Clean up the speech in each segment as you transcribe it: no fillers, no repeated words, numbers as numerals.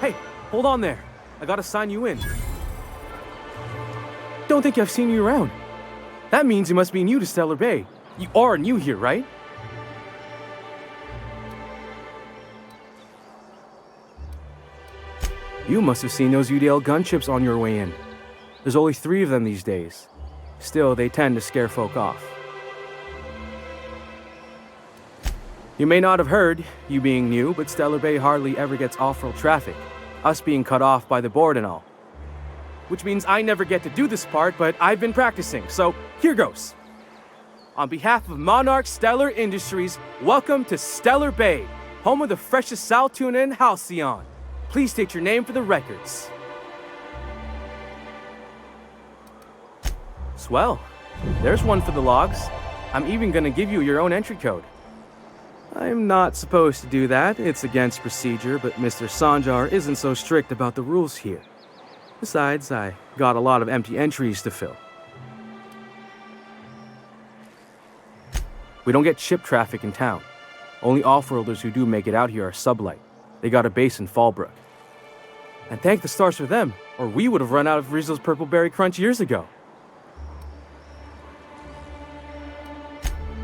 Hey, hold on there. I gotta sign you in. Don't think I've seen you around. That means you must be new to Stellar Bay. You are new here, right? You must have seen those UDL gunships on your way in. There's only 3 of them these days. Still, they tend to scare folk off. You may not have heard, you being new, but Stellar Bay hardly ever gets off-road traffic, us being cut off by the board and all. Which means I never get to do this part, but I've been practicing, so here goes. On behalf of Monarch Stellar Industries, welcome to Stellar Bay, home of the freshest sal tuna in Halcyon. Please state your name for the records. Swell. There's one for the logs. I'm even gonna give you your own entry code. I'm not supposed to do that, it's against procedure, but Mr. Sanjar isn't so strict about the rules here. Besides, I got a lot of empty entries to fill. We don't get ship traffic in town. Only off-worlders who do make it out here are sublight. They got a base in Fallbrook. And thank the stars for them, or we would have run out of Rizzo's Purple Berry Crunch years ago.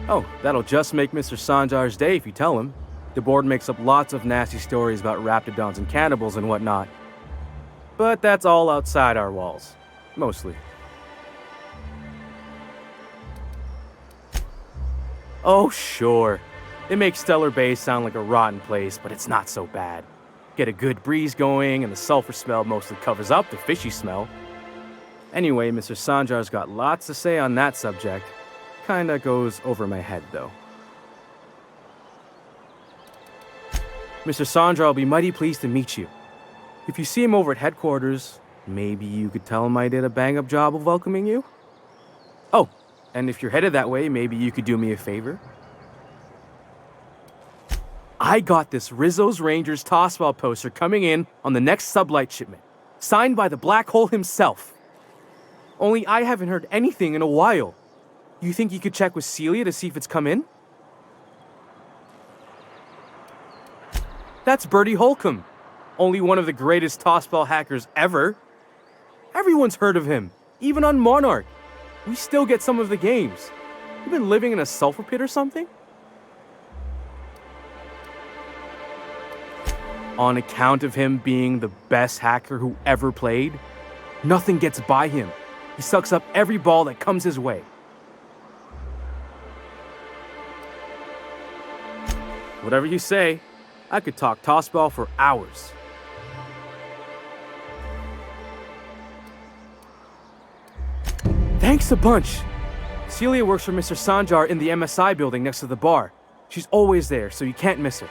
Oh, that'll just make Mr. Sanjar's day if you tell him. The board makes up lots of nasty stories about raptidons and cannibals and whatnot. But that's all outside our walls. Mostly. Oh, sure. It makes Stellar Bay sound like a rotten place, but it's not so bad. Get a good breeze going, and the sulfur smell mostly covers up the fishy smell. Anyway, Mr. Sanjar's got lots to say on that subject. Kinda goes over my head, though. Mr. Sanjar will be mighty pleased to meet you. If you see him over at headquarters, maybe you could tell him I did a bang-up job of welcoming you? Oh, and if you're headed that way, maybe you could do me a favor? I got this Rizzo's Rangers tossball poster coming in on the next sublight shipment, signed by the Black Hole himself. Only I haven't heard anything in a while. You think you could check with Celia to see if it's come in? That's Bertie Holcomb, only one of the greatest tossball hackers ever. Everyone's heard of him, even on Monarch. We still get some of the games. You been living in a sulfur pit or something? On account of him being the best hacker who ever played, nothing gets by him. He sucks up every ball that comes his way. Whatever you say, I could talk tossball for hours. Thanks a bunch. Celia works for Mr. Sanjar in the MSI building next to the bar. She's always there, so you can't miss her.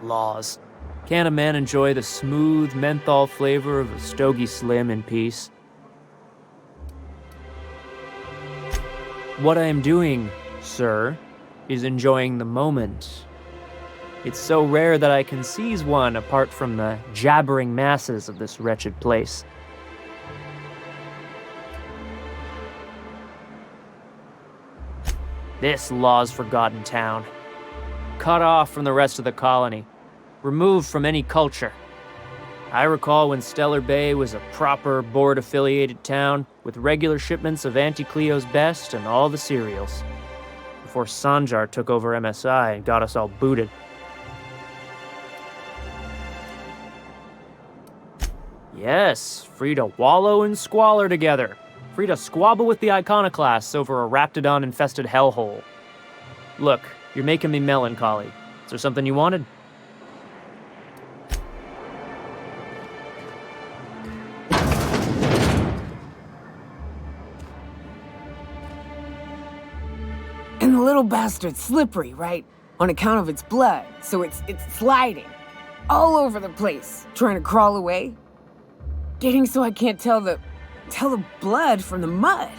Laws. Can't a man enjoy the smooth menthol flavor of a Stogie Slim in peace? What I am doing, sir, is enjoying the moment. It's so rare that I can seize one apart from the jabbering masses of this wretched place. This law's forgotten town. Cut off from the rest of the colony. Removed from any culture. I recall when Stellar Bay was a proper board-affiliated town with regular shipments of Auntie Cleo's best and all the cereals. Before Sanjar took over MSI and got us all booted. Yes, free to wallow in squalor together. Free to squabble with the iconoclasts over a raptidon-infested hellhole. Look, you're making me melancholy. Is there something you wanted? And the little bastard's slippery, right? On account of its blood, so it's sliding. All over the place, trying to crawl away. Getting so I can't tell the blood from the mud.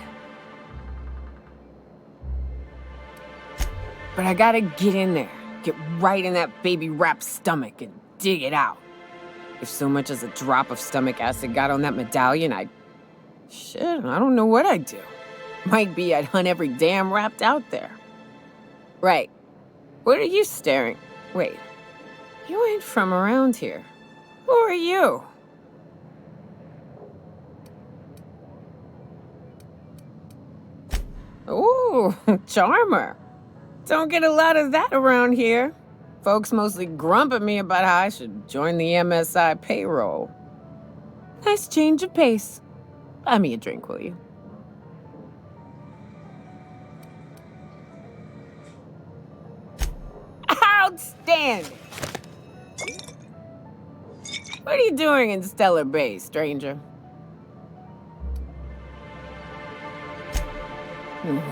But I gotta get in there, get right in that baby rap's stomach and dig it out. If so much as a drop of stomach acid got on that medallion, shit, I don't know what I'd do. Might be I'd hunt every damn rapt out there. Right. What are you staring? Wait. You ain't from around here. Who are you? Ooh, charmer. Don't get a lot of that around here. Folks mostly grump at me about how I should join the MSI payroll. Nice change of pace. Buy me a drink, will you? Outstanding! What are you doing in Stellar Bay, stranger?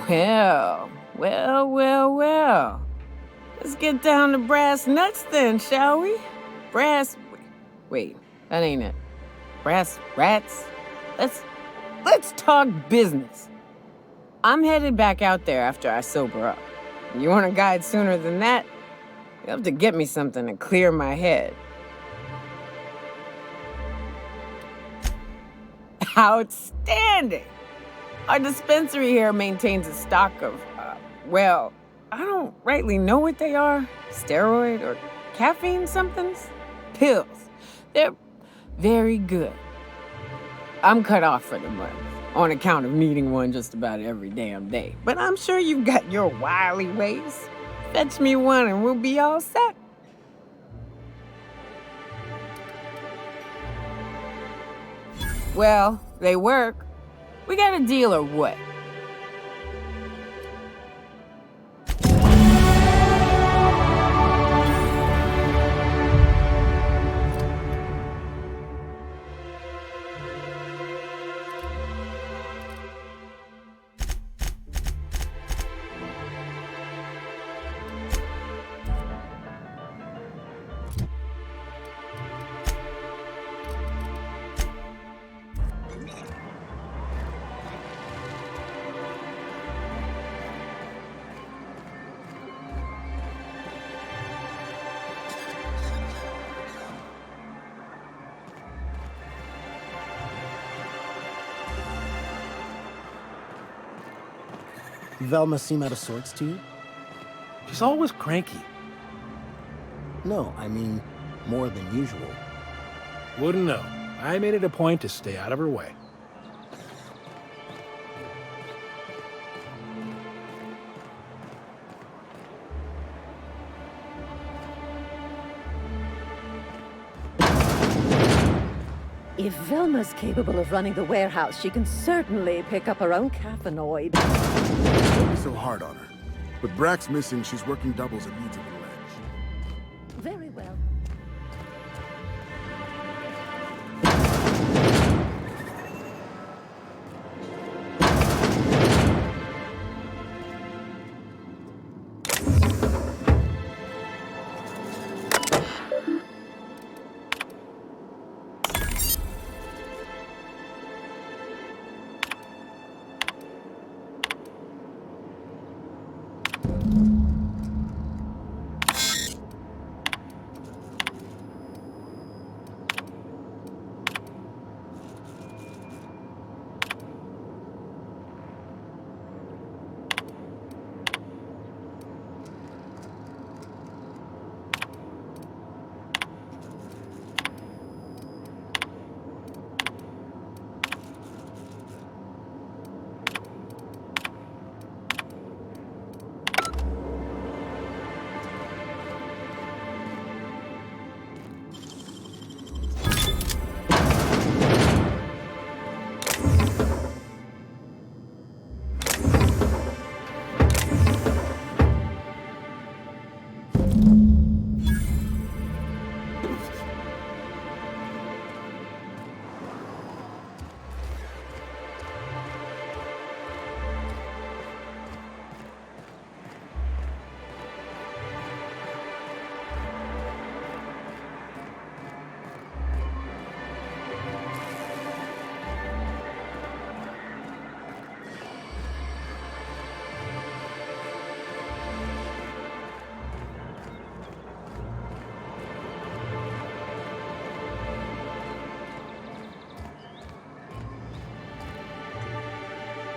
Well. Let's get down to brass nuts then, shall we? Wait, that ain't it. Brass rats? Let's talk business. I'm headed back out there after I sober up. You want a guide sooner than that? You have to get me something to clear my head. Outstanding! Our dispensary here maintains a stock of, I don't rightly know what they are. Steroid or caffeine somethings? Pills. They're very good. I'm cut off for the month, on account of needing one just about every damn day. But I'm sure you've got your wily ways. Fetch me one and we'll be all set. Well, they work. We got a deal or what? Velma seem out of sorts to you? She's always cranky. No, I mean, more than usual. Wouldn't know. I made it a point to stay out of her way. If Velma's capable of running the warehouse, she can certainly pick up her own caffeinoid. Don't be so hard on her. With Brack's missing, she's working doubles and needs a little edge. Very well.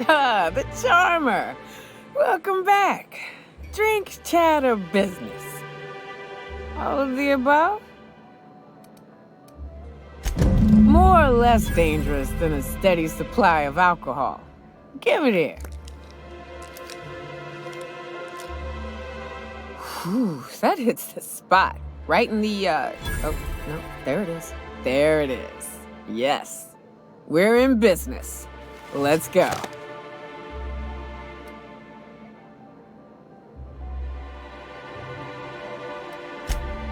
The charmer. Welcome back. Drink, chat, or business? All of the above? More or less dangerous than a steady supply of alcohol. Give it here. Whew, that hits the spot. Right in the, oh, no, there it is. There it is. Yes. We're in business. Let's go.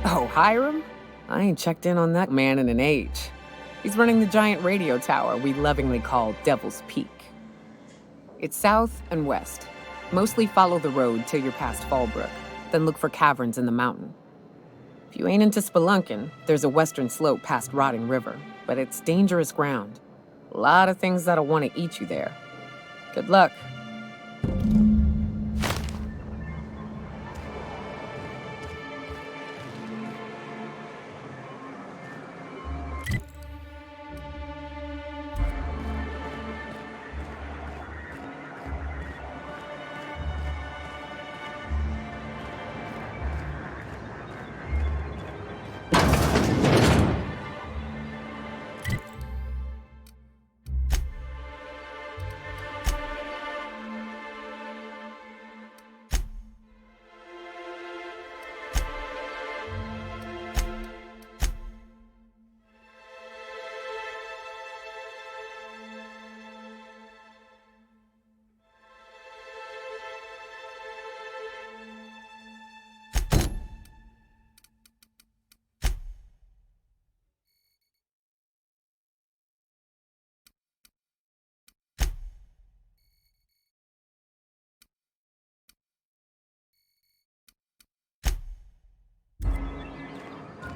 Oh, Hiram? I ain't checked in on that man in an age. He's running the giant radio tower we lovingly call Devil's Peak. It's south and west. Mostly follow the road till you're past Fallbrook, then look for caverns in the mountain. If you ain't into spelunking, there's a western slope past Rotting River, but it's dangerous ground. A lot of things that'll want to eat you there. Good luck.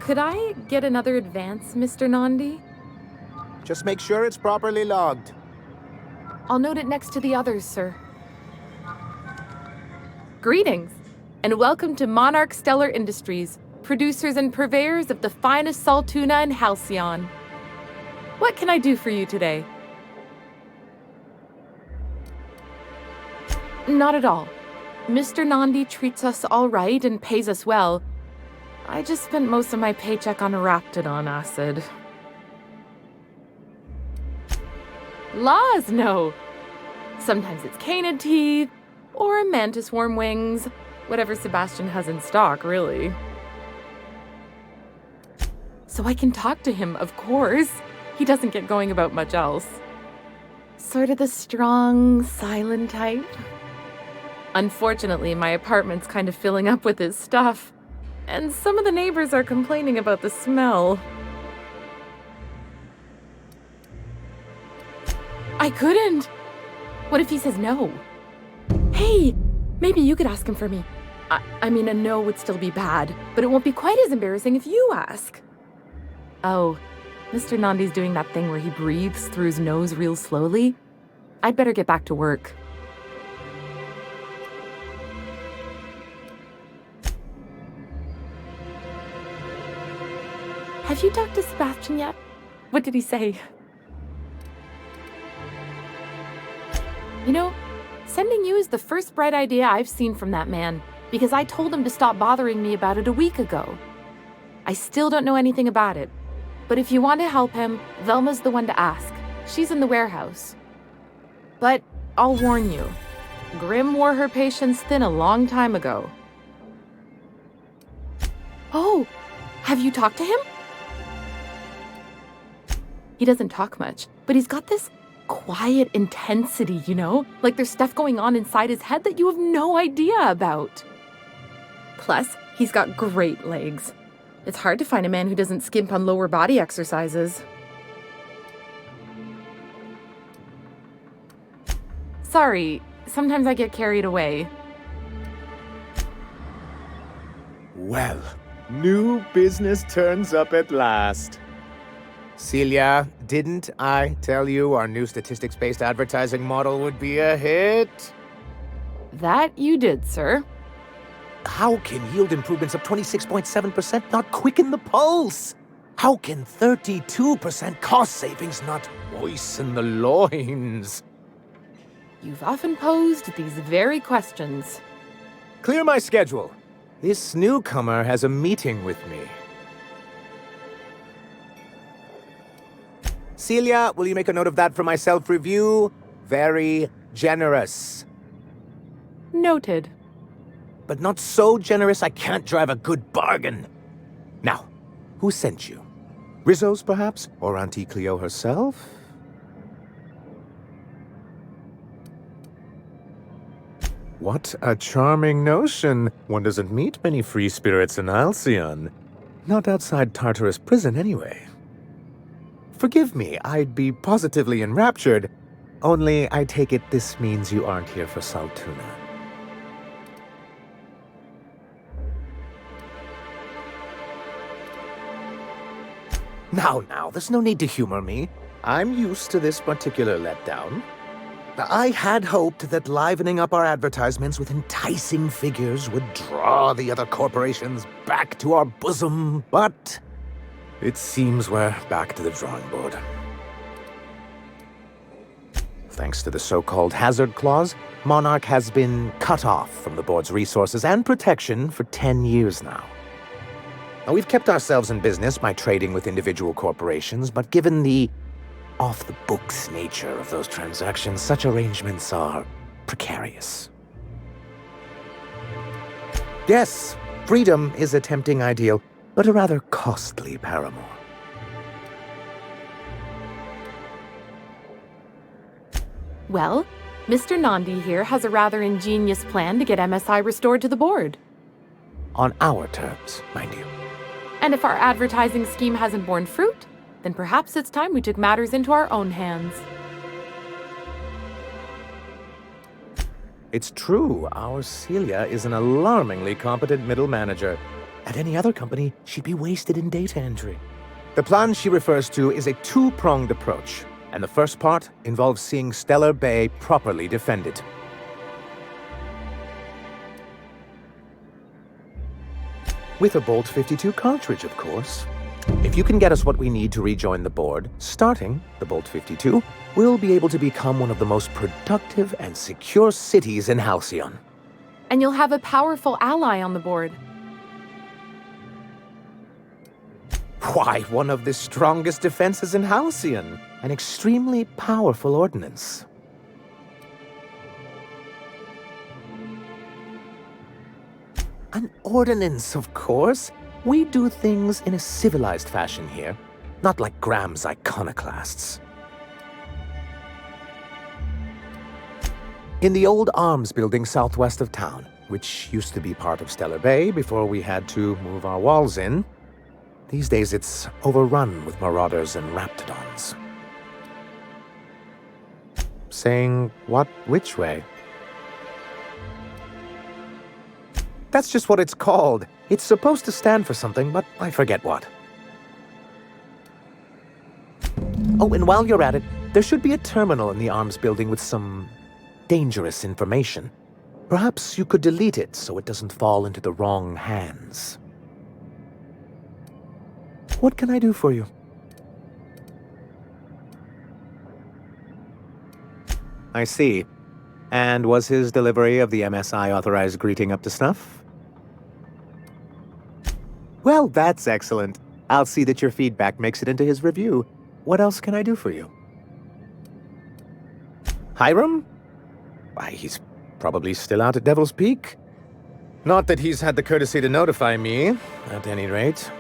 Could I get another advance, Mr. Nandi? Just make sure it's properly logged. I'll note it next to the others, sir. Greetings, and welcome to Monarch Stellar Industries, producers and purveyors of the finest salt tuna in Halcyon. What can I do for you today? Not at all. Mr. Nandi treats us all right and pays us well. I just spent most of my paycheck on Raptidon acid. Laws, no. Sometimes it's canid teeth, or a mantis worm wings, whatever Sebastian has in stock, really. So I can talk to him, of course. He doesn't get going about much else. Sort of the strong, silent type. Unfortunately, my apartment's kind of filling up with his stuff. And some of the neighbors are complaining about the smell. I couldn't. What if he says no? Hey, maybe you could ask him for me. I mean, a no would still be bad, but it won't be quite as embarrassing if you ask. Oh, Mr. Nandi's doing that thing where he breathes through his nose real slowly. I'd better get back to work. Have you talked to Sebastian yet? What did he say? You know, sending you is the first bright idea I've seen from that man, because I told him to stop bothering me about it a week ago. I still don't know anything about it, but if you want to help him, Velma's the one to ask. She's in the warehouse. But I'll warn you, Grimm wore her patience thin a long time ago. Oh, have you talked to him? He doesn't talk much, but he's got this quiet intensity, you know? Like there's stuff going on inside his head that you have no idea about. Plus, he's got great legs. It's hard to find a man who doesn't skimp on lower body exercises. Sorry, sometimes I get carried away. Well, new business turns up at last. Celia, didn't I tell you our new statistics-based advertising model would be a hit? That you did, sir. How can yield improvements of 26.7% not quicken the pulse? How can 32% cost savings not moisten the loins? You've often posed these very questions. Clear my schedule. This newcomer has a meeting with me. Celia, will you make a note of that for my self-review? Very generous. Noted. But not so generous I can't drive a good bargain. Now, who sent you? Rizzo's, perhaps? Or Auntie Cleo herself? What a charming notion. One doesn't meet many free spirits in Halcyon. Not outside Tartarus prison, anyway. Forgive me, I'd be positively enraptured. Only, I take it this means you aren't here for Saltuna. Now, there's no need to humor me. I'm used to this particular letdown. I had hoped that livening up our advertisements with enticing figures would draw the other corporations back to our bosom, but it seems we're back to the drawing board. Thanks to the so-called hazard clause, Monarch has been cut off from the board's resources and protection for 10 years now. Now, we've kept ourselves in business by trading with individual corporations, but given the off-the-books nature of those transactions, such arrangements are precarious. Yes, freedom is a tempting ideal, but a rather costly paramour. Well, Mr. Nandi here has a rather ingenious plan to get MSI restored to the board. On our terms, mind you. And if our advertising scheme hasn't borne fruit, then perhaps it's time we took matters into our own hands. It's true, our Celia is an alarmingly competent middle manager. At any other company, she'd be wasted in data entry. The plan she refers to is a two-pronged approach, and the first part involves seeing Stellar Bay properly defended. With a Bolt 52 cartridge, of course. If you can get us what we need to rejoin the board, starting the Bolt 52, we'll be able to become one of the most productive and secure cities in Halcyon. And you'll have a powerful ally on the board. Why, one of the strongest defenses in Halcyon. An extremely powerful ordnance. An ordinance, of course. We do things in a civilized fashion here, not like Graham's iconoclasts. In the old arms building southwest of town, which used to be part of Stellar Bay before we had to move our walls in, these days it's overrun with marauders and raptidons. Saying what which way? That's just what it's called. It's supposed to stand for something, but I forget what. Oh, and while you're at it, there should be a terminal in the arms building with some dangerous information. Perhaps you could delete it so it doesn't fall into the wrong hands. What can I do for you? I see. And was his delivery of the MSI authorized greeting up to snuff? Well, that's excellent. I'll see that your feedback makes it into his review. What else can I do for you? Hiram? Why, he's probably still out at Devil's Peak. Not that he's had the courtesy to notify me, at any rate.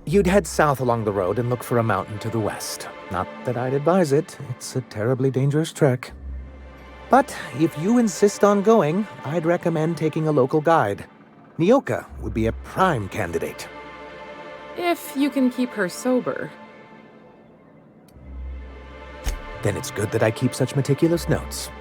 You'd head south along the road and look for a mountain to the west. Not that I'd advise it. It's a terribly dangerous trek. But if you insist on going, I'd recommend taking a local guide. Nyoka would be a prime candidate. If you can keep her sober. Then it's good that I keep such meticulous notes.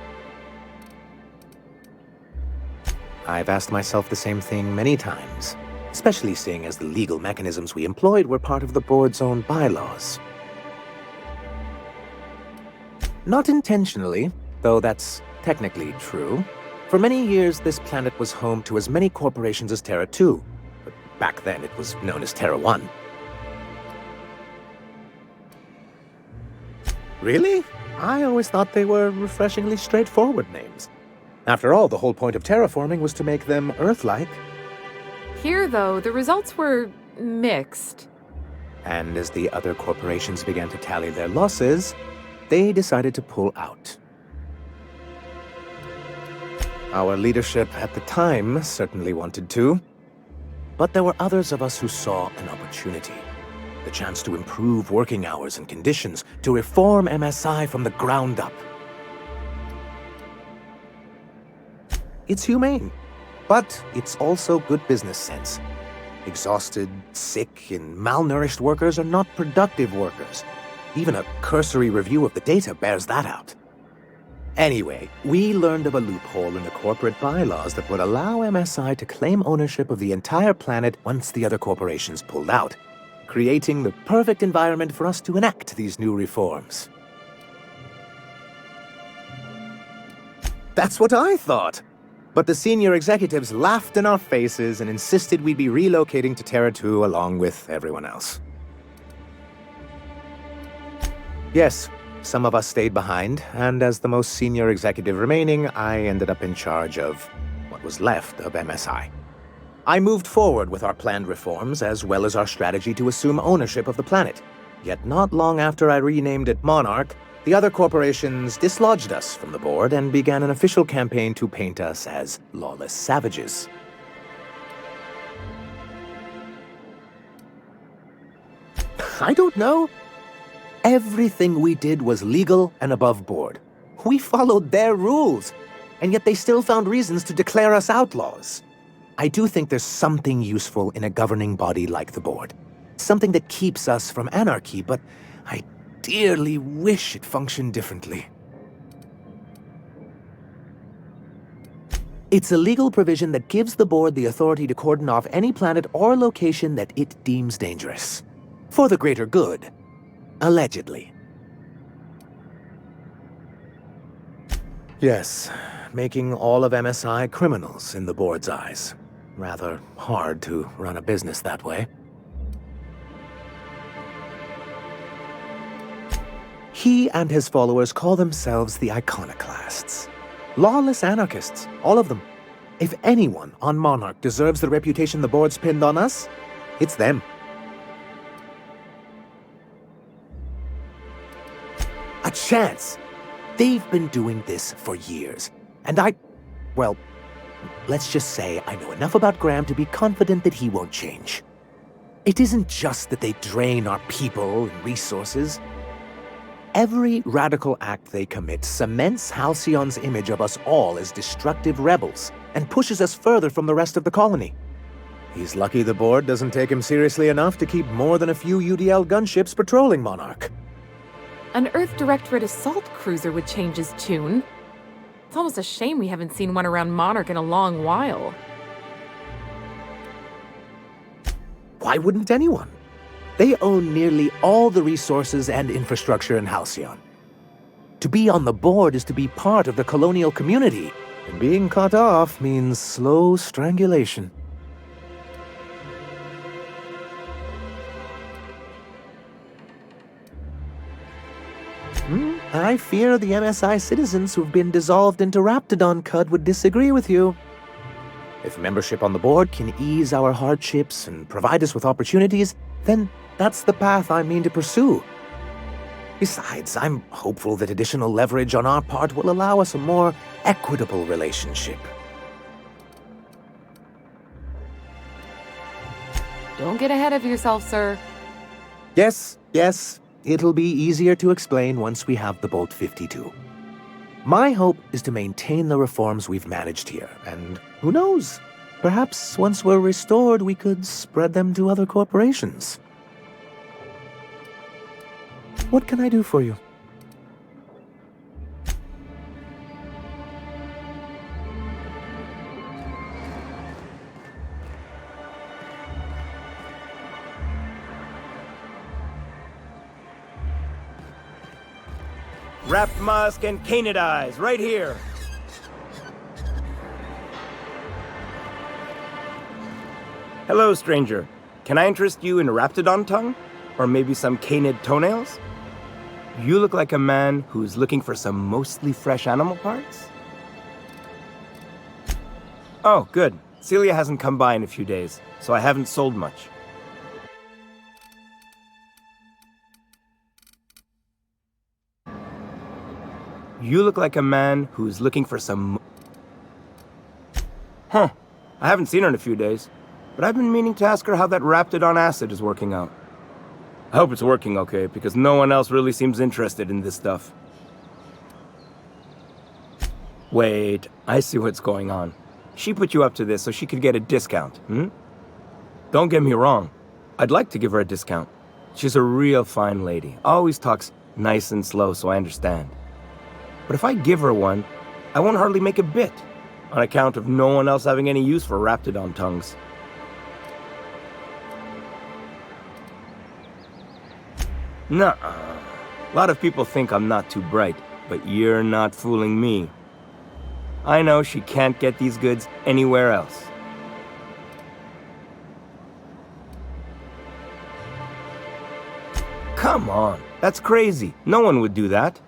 I've asked myself the same thing many times, especially seeing as the legal mechanisms we employed were part of the board's own bylaws. Not intentionally, though that's technically true. For many years, this planet was home to as many corporations as Terra 2. But back then, it was known as Terra 1. Really? I always thought they were refreshingly straightforward names. After all, the whole point of terraforming was to make them Earth-like. Here, though, the results were mixed. And as the other corporations began to tally their losses, they decided to pull out. Our leadership at the time certainly wanted to, but there were others of us who saw an opportunity. The chance to improve working hours and conditions, to reform MSI from the ground up. It's humane, but it's also good business sense. Exhausted, sick, and malnourished workers are not productive workers. Even a cursory review of the data bears that out. Anyway, we learned of a loophole in the corporate bylaws that would allow MSI to claim ownership of the entire planet once the other corporations pulled out, creating the perfect environment for us to enact these new reforms. That's what I thought! But the senior executives laughed in our faces and insisted we'd be relocating to Terra 2 along with everyone else. Yes, some of us stayed behind, and as the most senior executive remaining, I ended up in charge of what was left of MSI. I moved forward with our planned reforms, as well as our strategy to assume ownership of the planet. Yet not long after I renamed it Monarch, the other corporations dislodged us from the board and began an official campaign to paint us as lawless savages. I don't know. Everything we did was legal and above board. We followed their rules, and yet they still found reasons to declare us outlaws. I do think there's something useful in a governing body like the board. Something that keeps us from anarchy, but I dearly wish it functioned differently. It's a legal provision that gives the board the authority to cordon off any planet or location that it deems dangerous. For the greater good. Allegedly. Yes, making all of MSI criminals in the board's eyes. Rather hard to run a business that way. He and his followers call themselves the Iconoclasts. Lawless anarchists, all of them. If anyone on Monarch deserves the reputation the board's pinned on us, it's them. A chance! They've been doing this for years. And well, let's just say I know enough about Graham to be confident that he won't change. It isn't just that they drain our people and resources. Every radical act they commit cements Halcyon's image of us all as destructive rebels and pushes us further from the rest of the colony. He's lucky the board doesn't take him seriously enough to keep more than a few UDL gunships patrolling Monarch. An Earth Directorate assault cruiser would change his tune. It's almost a shame we haven't seen one around Monarch in a long while. Why wouldn't anyone? They own nearly all the resources and infrastructure in Halcyon. To be on the board is to be part of the colonial community, and being cut off means slow strangulation. I fear the MSI citizens who've been dissolved into Raptidon Cud would disagree with you. If membership on the board can ease our hardships and provide us with opportunities, then that's the path I mean to pursue. Besides, I'm hopeful that additional leverage on our part will allow us a more equitable relationship. Don't get ahead of yourself, sir. Yes. It'll be easier to explain once we have the Bolt 52. My hope is to maintain the reforms we've managed here, and who knows? Perhaps once we're restored, we could spread them to other corporations. What can I do for you? Wrapped Musk and Canadize, right here. Hello, stranger. Can I interest you in Raptidon tongue? Or maybe some canid toenails? You look like a man who's looking for some mostly fresh animal parts? Oh, good. Celia hasn't come by in a few days, so I haven't sold much. You look like a man who's looking for some... Huh. I haven't seen her in a few days, but I've been meaning to ask her how that Raptidon acid is working out. I hope it's working okay, because no one else really seems interested in this stuff. Wait, I see what's going on. She put you up to this so she could get a discount, hmm? Don't get me wrong. I'd like to give her a discount. She's a real fine lady. Always talks nice and slow, so I understand. But if I give her one, I won't hardly make a bit, on account of no one else having any use for Raptidon tongues. Nuh-uh. A lot of people think I'm not too bright, but you're not fooling me. I know she can't get these goods anywhere else. Come on, that's crazy. No one would do that.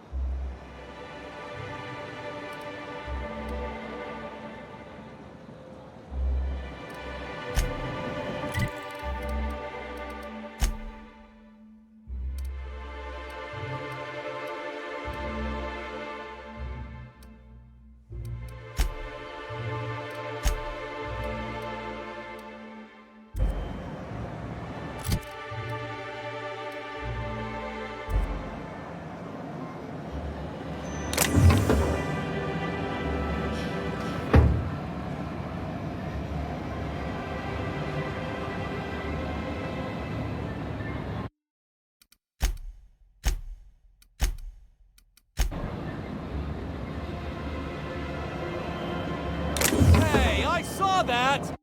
Hey, I saw that!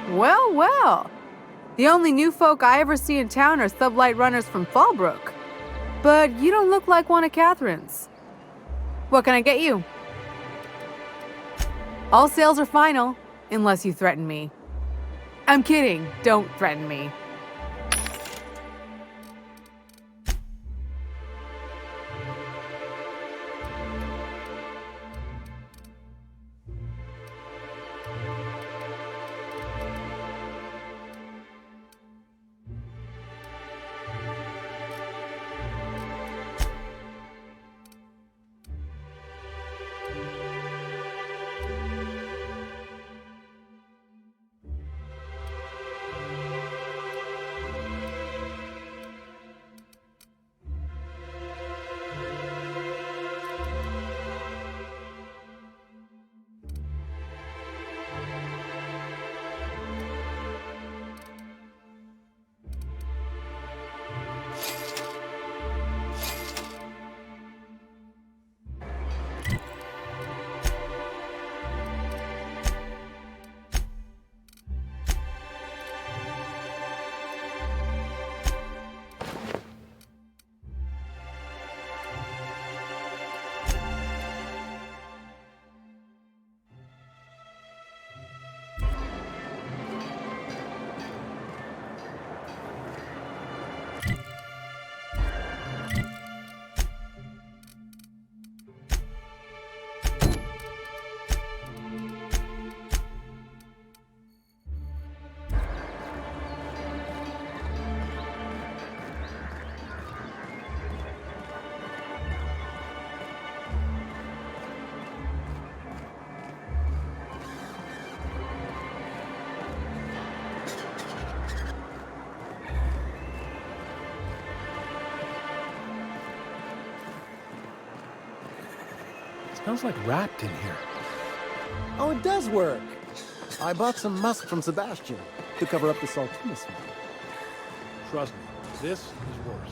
Well, well. The only new folk I ever see in town are sublight runners from Fallbrook. But you don't look like one of Catherine's. What can I get you? All sales are final, unless you threaten me. I'm kidding. Don't threaten me. Smells like wrapped in here. Oh, it does work. I bought some musk from Sebastian. to cover up the saltiness smell. Trust me, this is worse.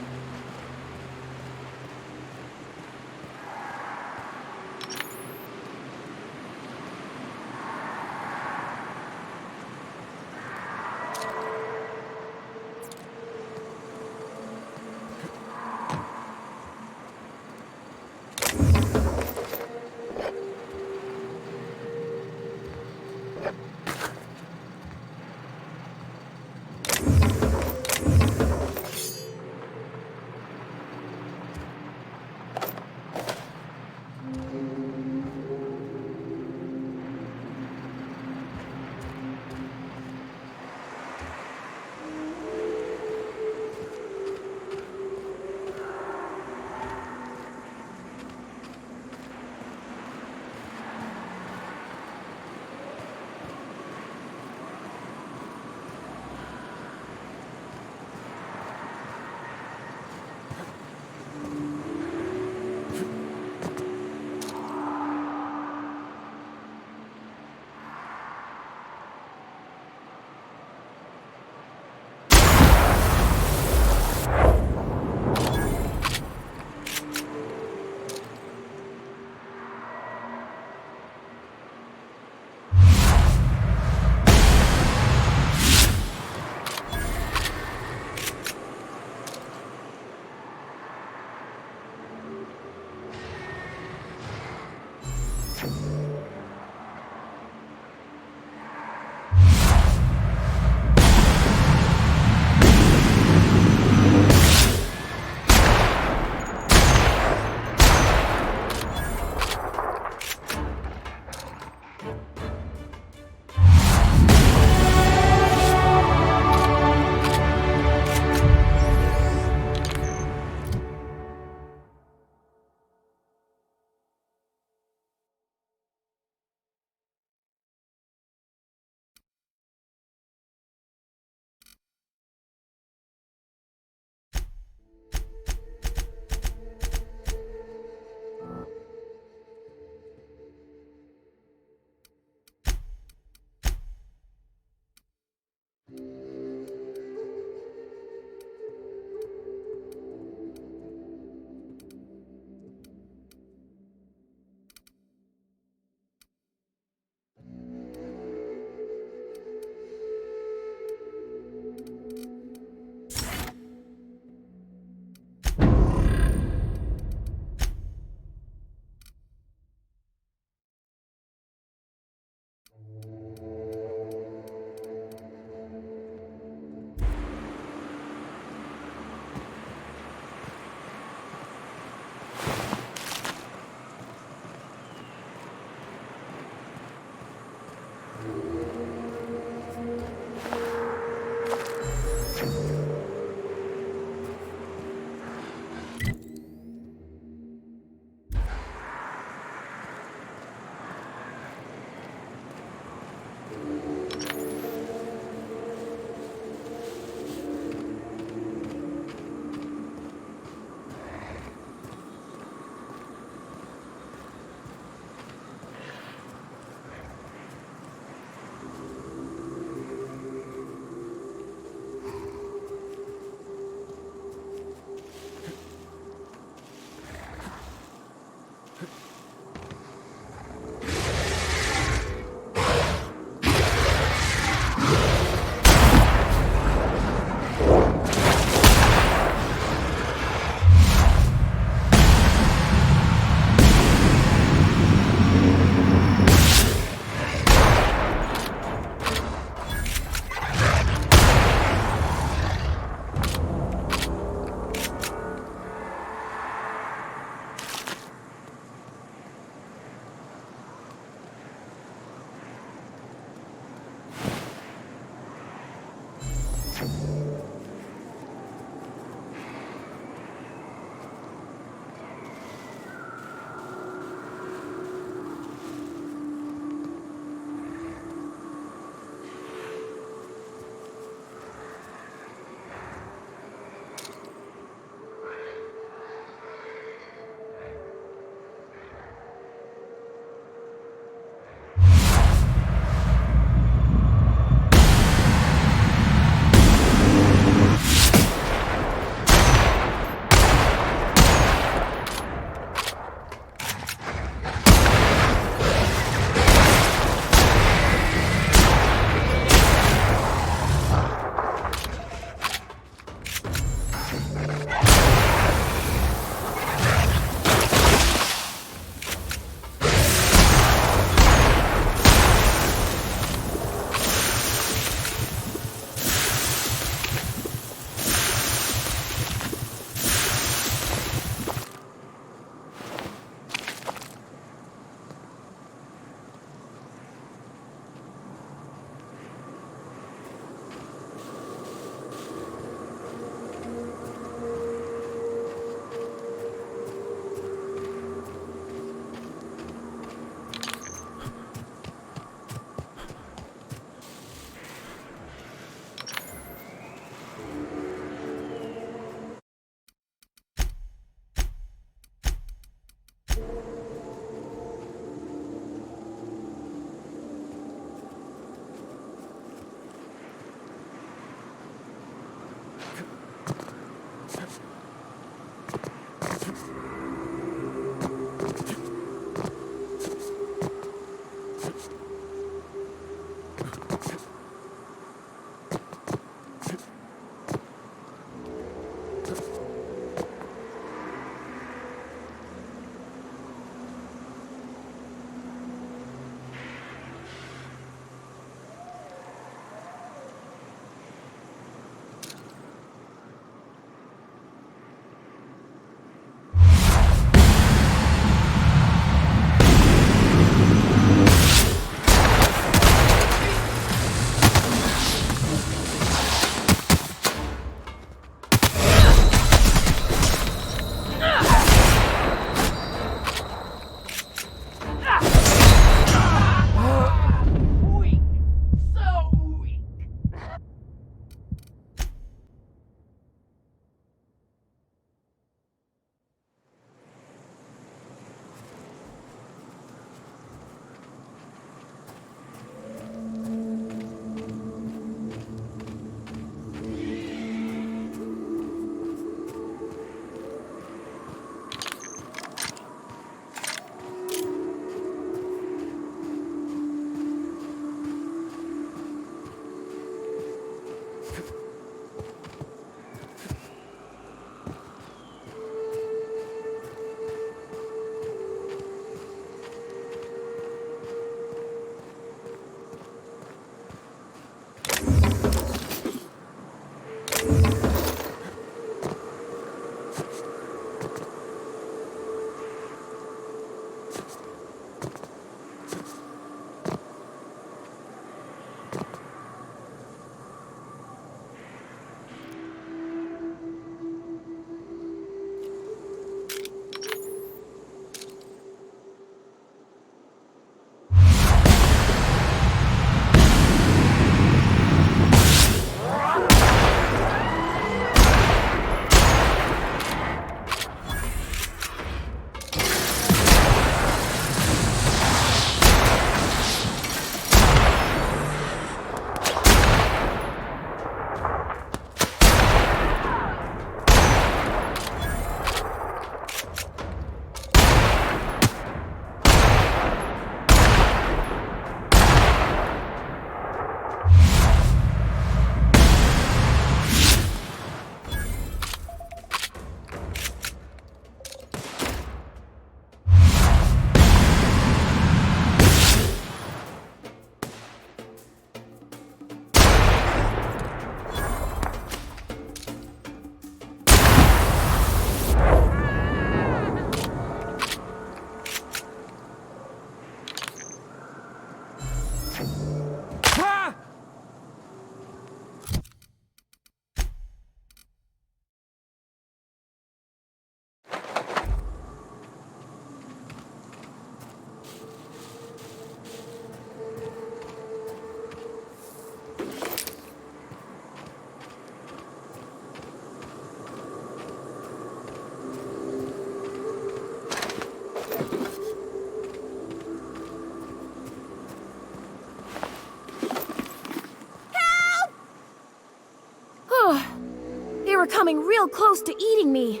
They were coming real close to eating me.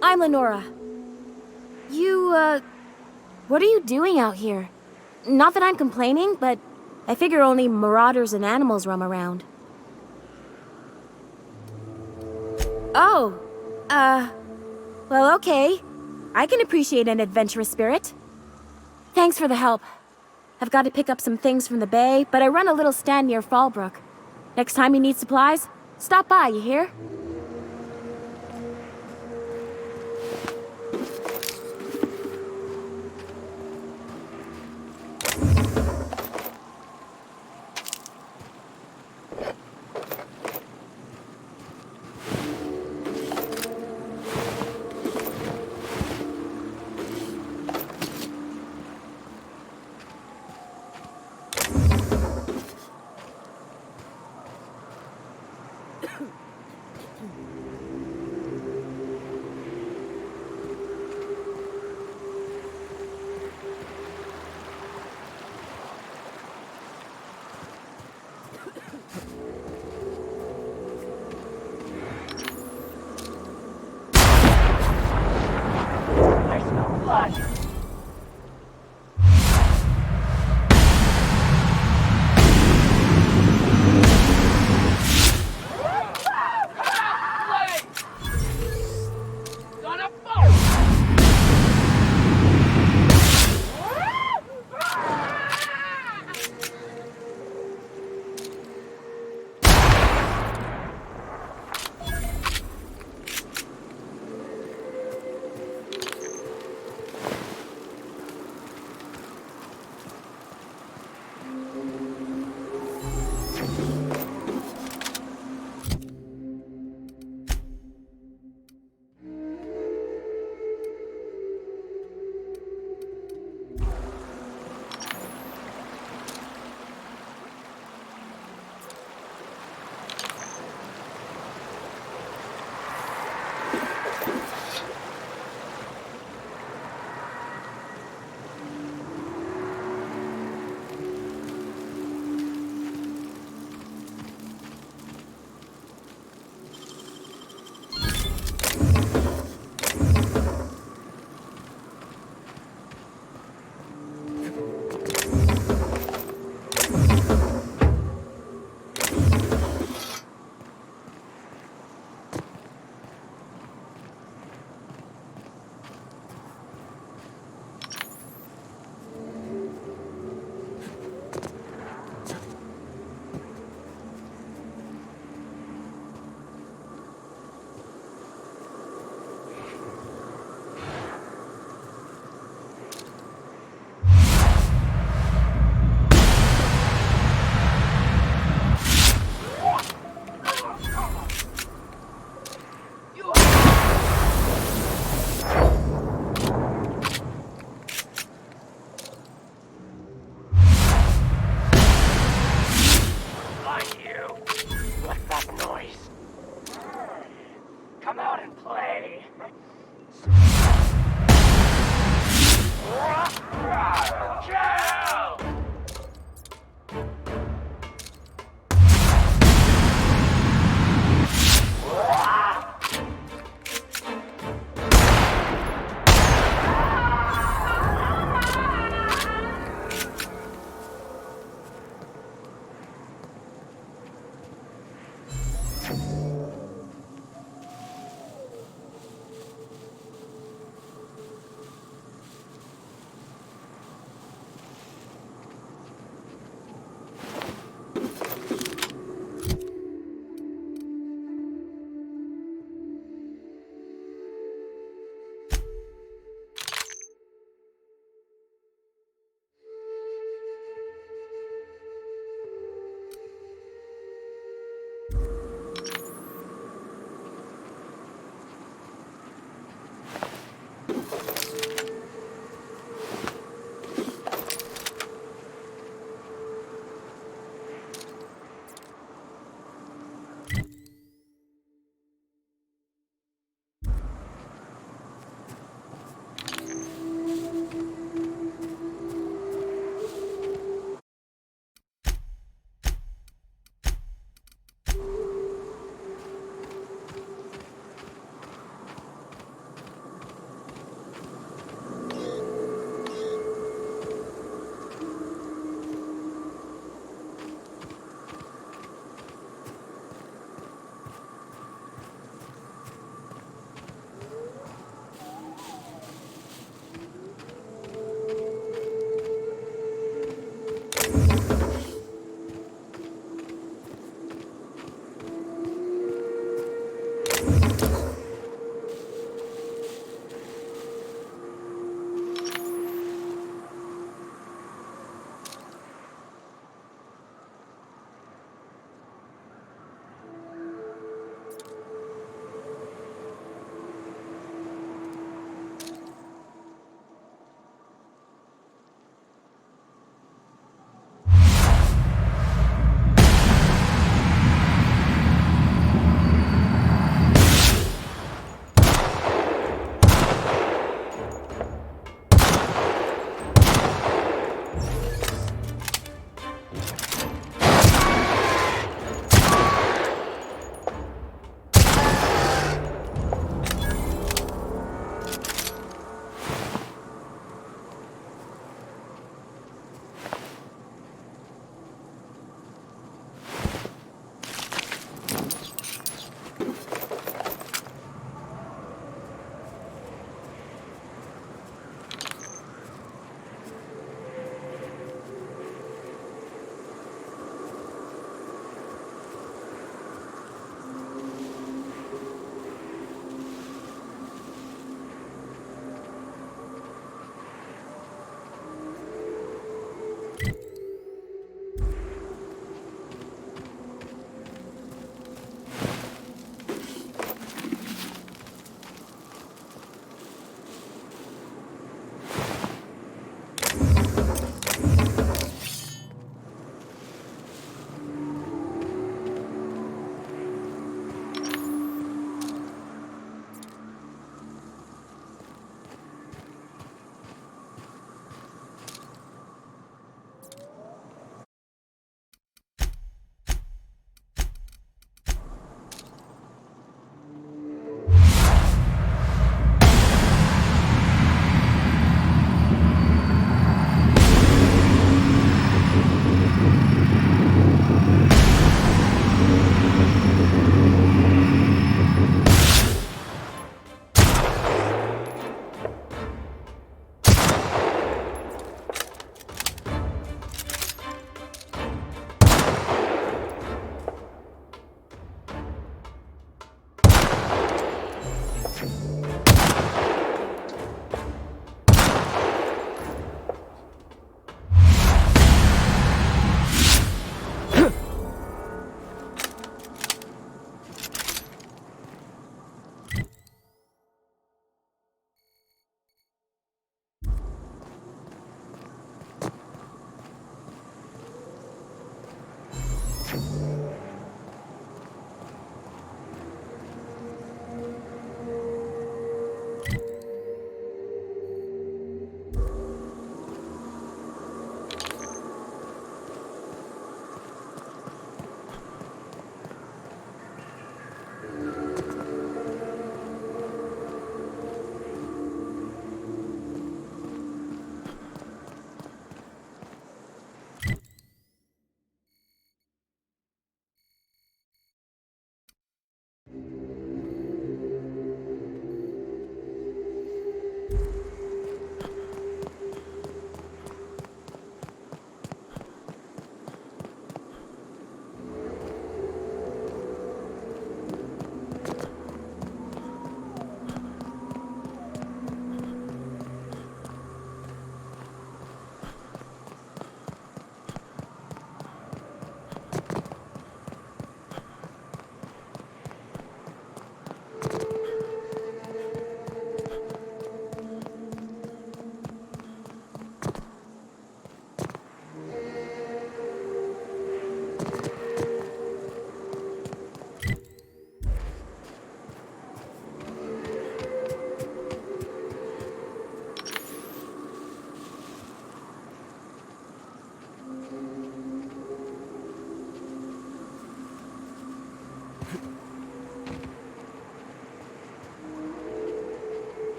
I'm Lenora. What are you doing out here? Not that I'm complaining, but I figure only marauders and animals roam around. Oh, well, okay. I can appreciate an adventurous spirit. Thanks for the help. I've got to pick up some things from the bay, but I run a little stand near Fallbrook. Next time you need supplies, stop by, you hear?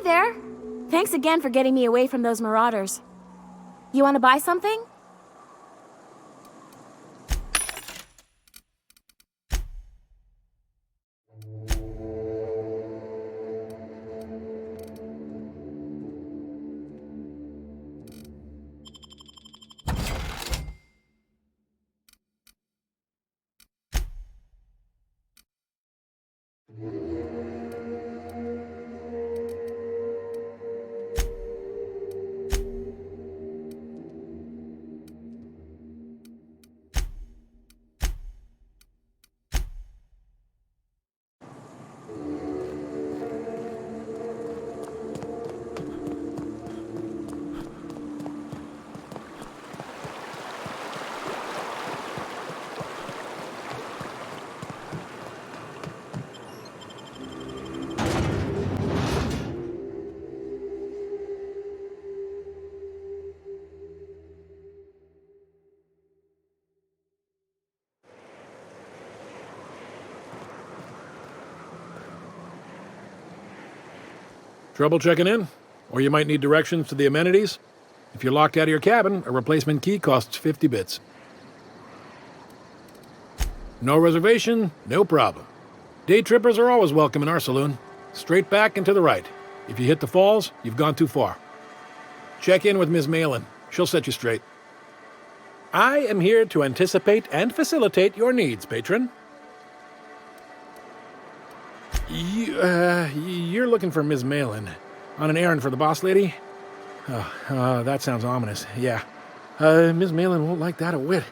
there. Thanks again for getting me away from those marauders. You want to buy something? Trouble checking in? Or you might need directions to the amenities? If you're locked out of your cabin, a replacement key costs 50 bits. No reservation? No problem. Day trippers are always welcome in our saloon. Straight back and to the right. If you hit the falls, you've gone too far. Check in with Ms. Malin. She'll set you straight. I am here to anticipate and facilitate your needs, patron. You're looking for Ms. Malin. On an errand for the boss lady? Oh, that sounds ominous. Yeah. Ms. Malin won't like that a whit.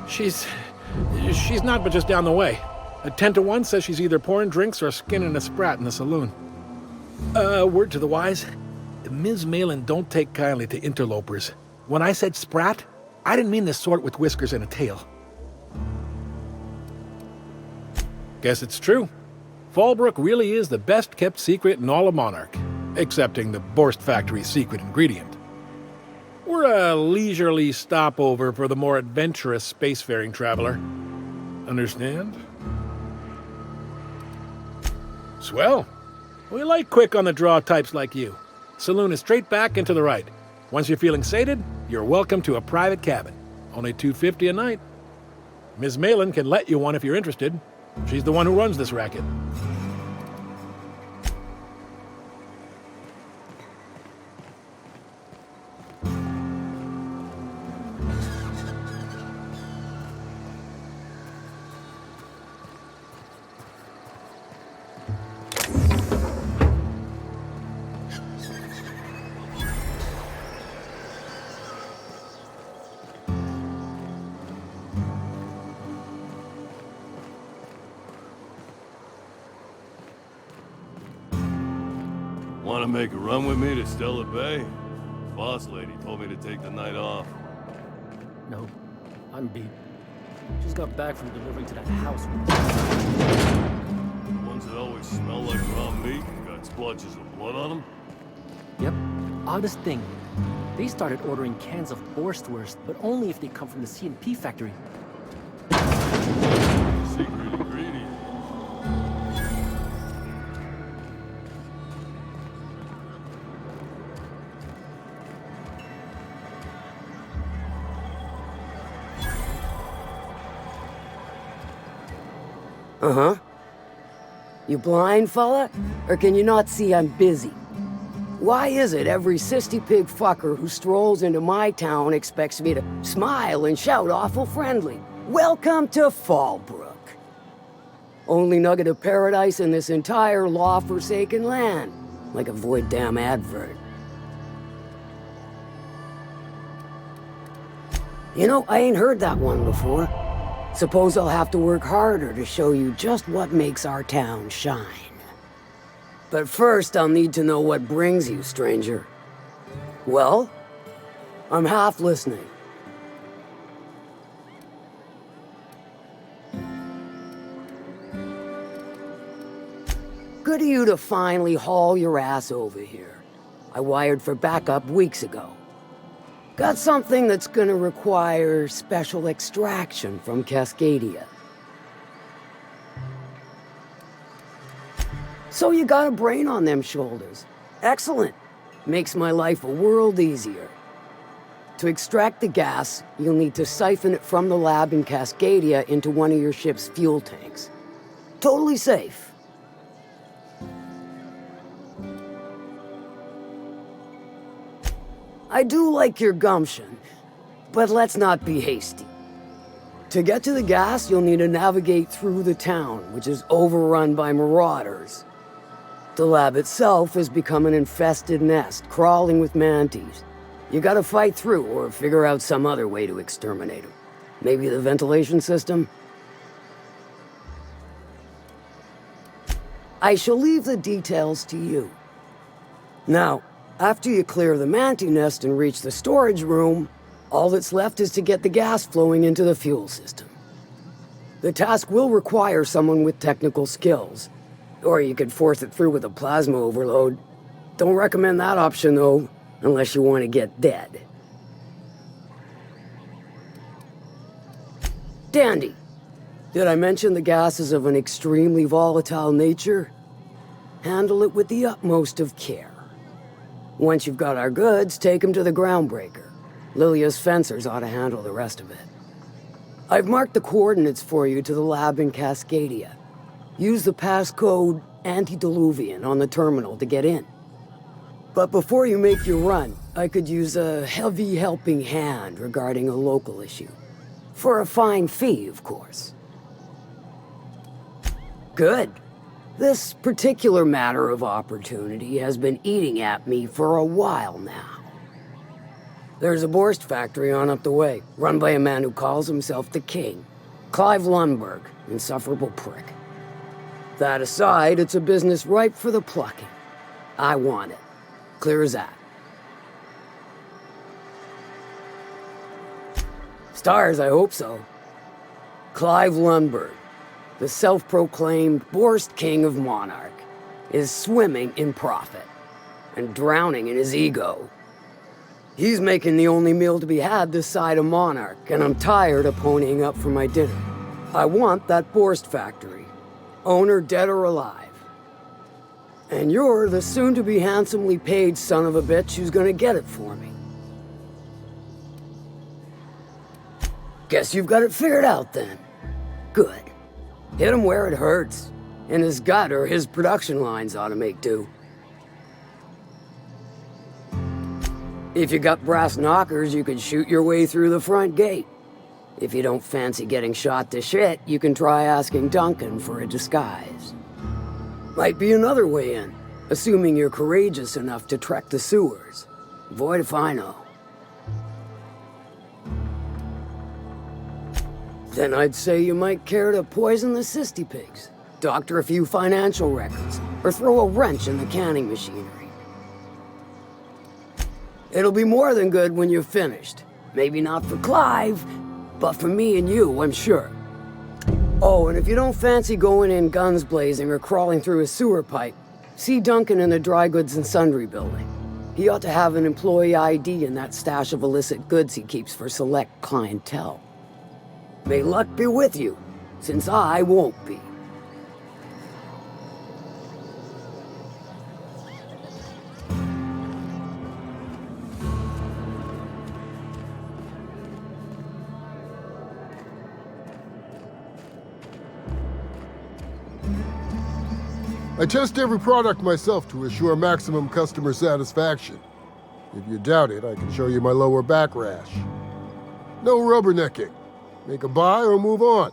She's not but just down the way. A 10 to 1 says she's either pouring drinks or skinning a sprat in the saloon. Word to the wise. Ms. Malin don't take kindly to interlopers. When I said sprat, I didn't mean the sort with whiskers and a tail. Guess it's true. Fallbrook really is the best-kept secret in all of Monarch, excepting the Borst Factory's secret ingredient. We're a leisurely stopover for the more adventurous spacefaring traveler. Understand? Swell. We like quick-on-the-draw types like you. Saloon is straight back and to the right. Once you're feeling sated, you're welcome to a private cabin. Only $250 a night. Ms. Malin can let you one if you're interested. She's the one who runs this racket. Want to make a run with me to Stellar Bay? Boss lady told me to take the night off. No, I'm beat. Just got back from delivering to that house. Ones that always smell like raw meat and got splotches of blood on them? Yep. Oddest thing. They started ordering cans of Borstwurst, but only if they come from the C&P factory. Secret ingredient. Uh-huh. You blind, fella? Or can you not see I'm busy? Why is it every sissy pig fucker who strolls into my town expects me to smile and shout awful friendly? Welcome to Fallbrook. Only nugget of paradise in this entire law-forsaken land. Like a void damn advert. You know, I ain't heard that one before. Suppose I'll have to work harder to show you just what makes our town shine. But first, I'll need to know what brings you, stranger. Well, I'm half listening. Good of you to finally haul your ass over here. I wired for backup weeks ago. Got something that's gonna require special extraction from Cascadia. So you got a brain on them shoulders. Excellent. Makes my life a world easier. To extract the gas, you'll need to siphon it from the lab in Cascadia into one of your ship's fuel tanks. Totally safe. I do like your gumption, but let's not be hasty. To get to the gas, you'll need to navigate through the town, which is overrun by marauders. The lab itself has become an infested nest, crawling with mantis. You gotta fight through or figure out some other way to exterminate them. Maybe the ventilation system? I shall leave the details to you. Now, after you clear the mantis nest and reach the storage room, all that's left is to get the gas flowing into the fuel system. The task will require someone with technical skills, or you could force it through with a plasma overload. Don't recommend that option, though, unless you want to get dead. Dandy. Did I mention the gas is of an extremely volatile nature? Handle it with the utmost of care. Once you've got our goods, take them to the groundbreaker. Lilia's fencers ought to handle the rest of it. I've marked the coordinates for you to the lab in Cascadia. Use the passcode Antediluvian on the terminal to get in. But before you make your run, I could use a heavy helping hand regarding a local issue. For a fine fee, of course. Good. This particular matter of opportunity has been eating at me for a while now. There's a Borst factory on up the way, run by a man who calls himself the King. Clive Lundberg, insufferable prick. That aside, it's a business ripe for the plucking. I want it. Clear as that. Stars, I hope so. Clive Lundberg, the self-proclaimed Borst King of Monarch, is swimming in profit and drowning in his ego. He's making the only meal to be had this side of Monarch, and I'm tired of ponying up for my dinner. I want that Borst factory, owner dead or alive. And you're the soon-to-be handsomely paid son of a bitch who's gonna get it for me. Guess you've got it figured out then. Good. Hit him where it hurts. In his gut or his production lines ought to make do. If you got brass knockers, you could shoot your way through the front gate. If you don't fancy getting shot to shit, you can try asking Duncan for a disguise. Might be another way in, assuming you're courageous enough to trek the sewers. Void if I know. Then I'd say you might care to poison the cysty pigs, doctor a few financial records, or throw a wrench in the canning machinery. It'll be more than good when you're finished. Maybe not for Clive, but for me and you, I'm sure. Oh, and if you don't fancy going in guns blazing or crawling through a sewer pipe, see Duncan in the dry goods and sundry building. He ought to have an employee ID in that stash of illicit goods he keeps for select clientele. May luck be with you, since I won't be. I test every product myself to assure maximum customer satisfaction. If you doubt it, I can show you my lower back rash. No rubbernecking. Make a buy or move on.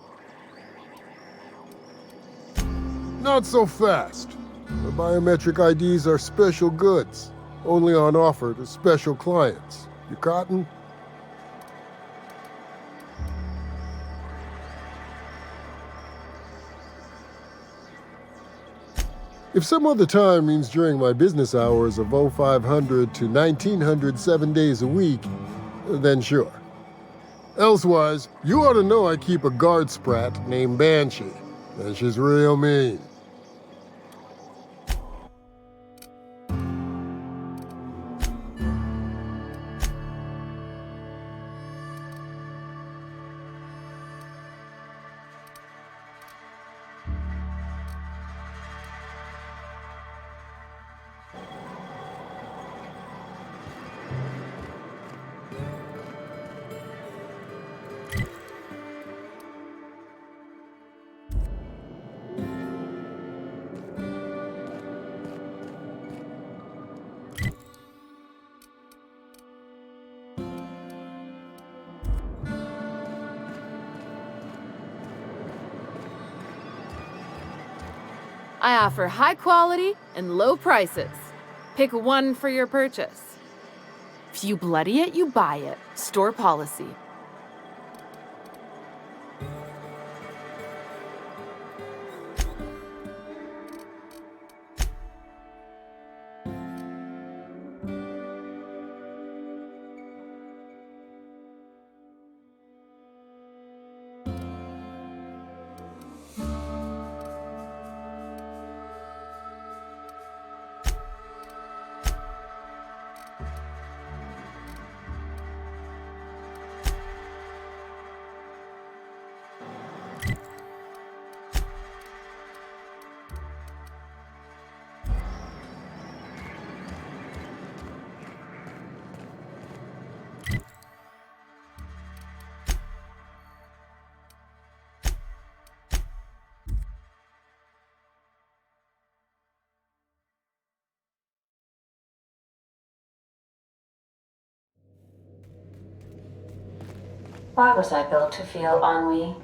Not so fast. The biometric IDs are special goods, only on offer to special clients. You cotton? If some other time means during my business hours of 0500 to 1900 7 days a week, then sure. Elsewise, you ought to know I keep a guard sprat named Banshee, and she's real mean. I offer high quality and low prices. Pick one for your purchase. If you bloody it, you buy it. Store policy. Why was I built to feel ennui?